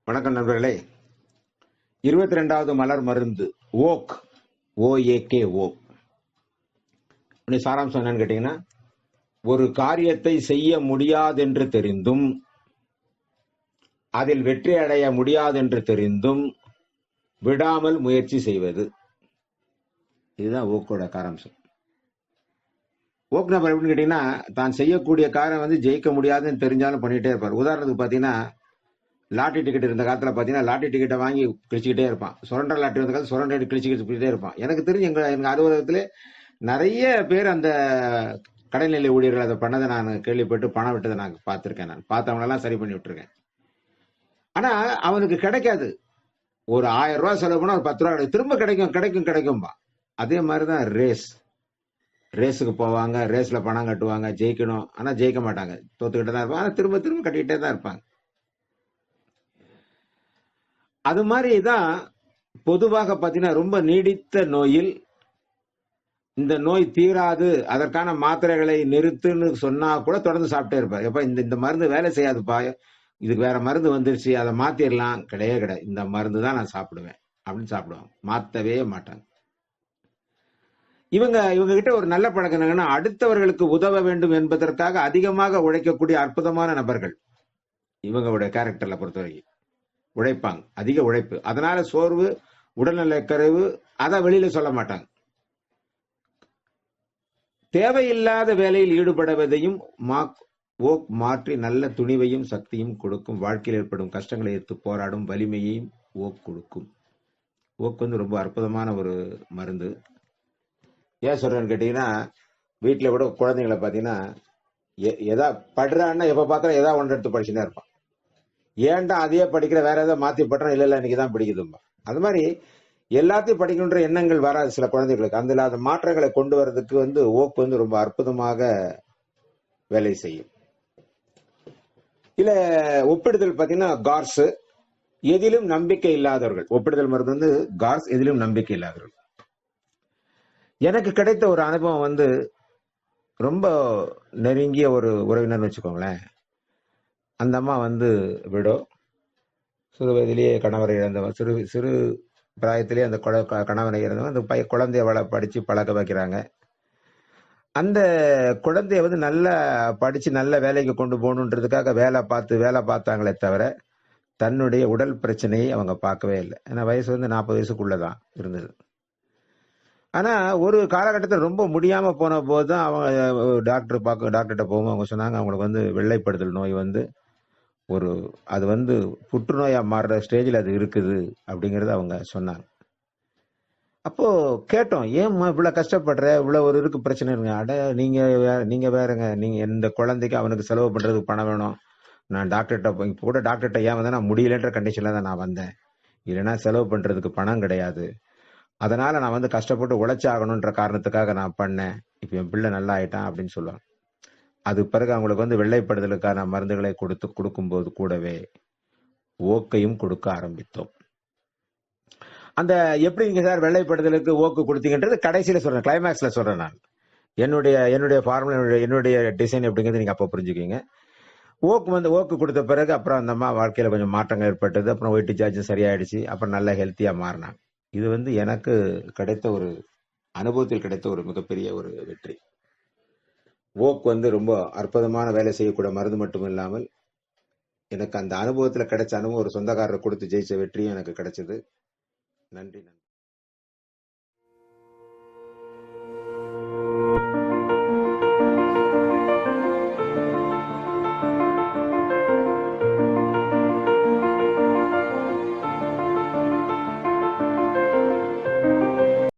வணக்கம் நண்பர்களே. 22வது மலர் மருந்து ஓக், OAK ஓக். சாராம்சம் என்னன்னு கேட்டீங்கன்னா, ஒரு காரியத்தை செய்ய முடியாதென்று தெரிந்தும், அதில் வெற்றி அடைய முடியாதென்று தெரிந்தும் விடாமல் முயற்சி செய்வது. இதுதான் ஓக்கோட சாராம்சம். ஓக் நபர் எப்படின்னு கேட்டீங்கன்னா, தான் செய்யக்கூடிய காரியம் ஜெயிக்க முடியாதுன்னு தெரிஞ்சாலும் பண்ணிட்டே இருப்பார். உதாரணத்துக்கு பாத்தீங்கன்னா, லாட்டரி டிக்கெட் இருந்த காலத்துல பாத்தீங்கன்னா, லாட்டரி டிக்கெட்டை வாங்கி கிழிச்சுக்கிட்டே இருப்பான். சுரண்டர் லாட்டரி வந்த காலத்துல சுரண்டர் கிழிச்சுக்கிட்டே இருப்பான். எனக்கு தெரிஞ்சு எங்க அலுவலகத்திலே நிறைய பேர் அந்த கடைநிலை ஊழியர்கள் அதை பண்ணதை நான் கேள்விப்பட்டு பணம் விட்டதை நான் பார்த்திருக்கேன். நான் பார்த்தவங்களெல்லாம் சரி பண்ணி விட்டுருக்கேன். ஆனா அவனுக்கு கிடைக்காது. ஒரு 1000 ரூபாய் செலவு பண்ணா ஒரு 10 ரூபா கிடைக்கும். திரும்ப கிடைக்கும்பா. அதே மாதிரிதான் ரேஸுக்கு போவாங்க, ரேஸ்ல பணம் கட்டுவாங்க, ஜெயிக்கணும். ஆனா ஜெயிக்க மாட்டாங்க, தோத்துக்கிட்டே தான் இருப்பாங்க. ஆனா திரும்ப திரும்ப கட்டிக்கிட்டே தான் இருப்பாங்க. அது மாதிரிதான் பொதுவாக பாத்தீங்கன்னா, ரொம்ப நீடித்த நோயில் இந்த நோய் தீராது, அதற்கான மாத்திரைகளை நிறுத்துன்னு சொன்னா கூட தொடர்ந்து சாப்பிட்டே இருப்பார். எப்ப இந்த மருந்து வேலை செய்யாதுப்பா, இதுக்கு வேற மருந்து வந்துருச்சு, அதை மாத்திரலாம். கிடையாது, இந்த மருந்து தான் நான் சாப்பிடுவேன் அப்படின்னு சாப்பிடுவாங்க. மாத்தவே மாட்டாங்க. இவங்க கிட்ட ஒரு நல்ல பழக்கம் என்னன்னா, அடுத்தவர்களுக்கு உதவ வேண்டும் என்பதற்காக அதிகமாக உழைக்கக்கூடிய அற்புதமான நபர்கள். இவங்களுடைய கேரக்டர்ல பொறுத்தவரைக்கும் உழைப்பாங்க, அதிக உழைப்பு. அதனால சோர்வு, உடல்நல குறைவு அதை வெளியில சொல்ல மாட்டாங்க. தேவையில்லாத வேலையில் ஈடுபடுவதையும் ஓக் மாற்றி நல்ல துணிவையும் சக்தியும் கொடுக்கும். வாழ்க்கையில் ஏற்படும் கஷ்டங்களை எடுத்து போராடும் வலிமையையும் ஓக் கொடுக்கும். ஓக் ரொம்ப அற்புதமான ஒரு மருந்து. ஏன் சொல்றேன்னு கேட்டீங்கன்னா, வீட்டுல கூட குழந்தைங்களை பாத்தீங்கன்னா, எதா படுறான்னா எப்ப பார்த்தாலும் ஏதாவது ஒன்று எடுத்து படிச்சுதான் இருப்பான். ஏன்டா அதையே படிக்கிற, வேற ஏதாவது மாத்தி படுறான், இல்ல இன்னைக்குதான் பிடிக்குதும்பா. அது மாதிரி எல்லாத்தையும் படிக்கின்ற எண்ணங்கள் வராது சில குழந்தைகளுக்கு. அந்த மாற்றங்களை கொண்டு வர்றதுக்கு ஓக் ரொம்ப அற்புதமாக வேலை செய்யும். இல்ல ஒப்பிடுதல் பாத்தீங்கன்னா, கார்ஸ் எதிலும் நம்பிக்கை இல்லாதவர்கள். ஒப்பிடுதல் மருந்து கார்ஸ் எதிலும் நம்பிக்கை இல்லாதவர்கள். எனக்கு கிடைத்த ஒரு அனுபவம் ரொம்ப நெருங்கிய ஒரு உறவினர்னு வச்சுக்கோங்களேன். அந்த அம்மா விடோ, சிறு வயதிலேயே கணவரை இழந்தவர், சிறு பிராயத்திலேயே அந்த கணவனை இழந்தவர். அந்த குழந்தைய படிச்சு பழக்க வைக்கிறாங்க. அந்த குழந்தைய நல்லா படிச்சு நல்ல வேலைக்கு கொண்டு போகணுன்றதுக்காக வேலை பார்த்தாங்களே தவிர, தன்னுடைய உடல் பிரச்சனையை அவங்க பார்க்கவே இல்லை. ஏன்னா வயசு 40 வயசுக்குள்ளதான் இருந்தது. ஆனா ஒரு காலகட்டத்தில் ரொம்ப முடியாம போன போதுதான் அவங்க டாக்டர்கிட்ட போகும். அவங்க சொன்னாங்க, அவங்களுக்கு வெள்ளைப்படுதல் நோய் அது புற்றுநோயா மாறுற ஸ்டேஜில் அது இருக்குது அப்படிங்கறத அவங்க சொன்னாங்க. அப்போ கேட்டோம், ஏம்மா இவ்வளவு கஷ்டப்படுற, இவ்வளவு இருக்கு பிரச்சனை இருங்க. அட நீங்க வேறங்க, நீங்க இந்த குழந்தைக்கு அவனுக்கு செலவு பண்றதுக்கு பணம் வேணும். நான் டாக்டர்கிட்ட இப்போ கூட டாக்டர்கிட்ட ஏன் நான் முடியலன்ற கண்டிஷன்ல தான் நான் வந்தேன். இல்லைன்னா செலவு பண்றதுக்கு பணம் கிடையாது. அதனால நான் கஷ்டப்பட்டு உழைச்சாகணுன்ற காரணத்துக்காக நான் பண்ணேன். இப்ப என் பிள்ளை நல்லா ஆயிட்டான் அப்படின்னு சொல்லுவாங்க. அது பிறகு அவங்களுக்கு வெள்ளைப்படுதலுக்கான மருந்துகளை கொடுக்கும்போது கூடவே ஓக்கையும் கொடுக்க ஆரம்பித்தோம். அந்த எப்படிங்க சார் வெள்ளைப்படுதலுக்கு ஓக்கு கொடுத்தீங்கன்றது கடைசியில சொல்றேன், கிளைமேக்ஸ்ல சொல்றேன். நான் என்னுடைய ஃபார்முலா, என்னுடைய டிசைன் எப்படிங்கிறது நீங்க அப்ப புரிஞ்சுக்கீங்க. ஓக்கு கொடுத்த பிறகு அப்புறம் அந்த அம்மா வாழ்க்கையில கொஞ்சம் மாற்றங்கள் ஏற்பட்டது. அப்புறம் ஒயிட் சார்ஜ் சரியாயிடுச்சு. அப்புறம் நல்ல ஹெல்த்தியா மாறினாங்க. இது எனக்கு கிடைத்த ஒரு அனுபவத்தில் கிடைத்த ஒரு மிகப்பெரிய ஒரு வெற்றி. ஓக் ரொம்ப அற்புதமான வேலை செய்யக்கூடிய மருந்து மட்டும் இல்லாமல், எனக்கு அந்த அனுபவத்துல கிடைச்ச அனுபவம் ஒரு சொந்தக்காரரை கொடுத்து ஜெயிச்ச வெற்றியும் எனக்கு கிடைச்சது. நன்றி.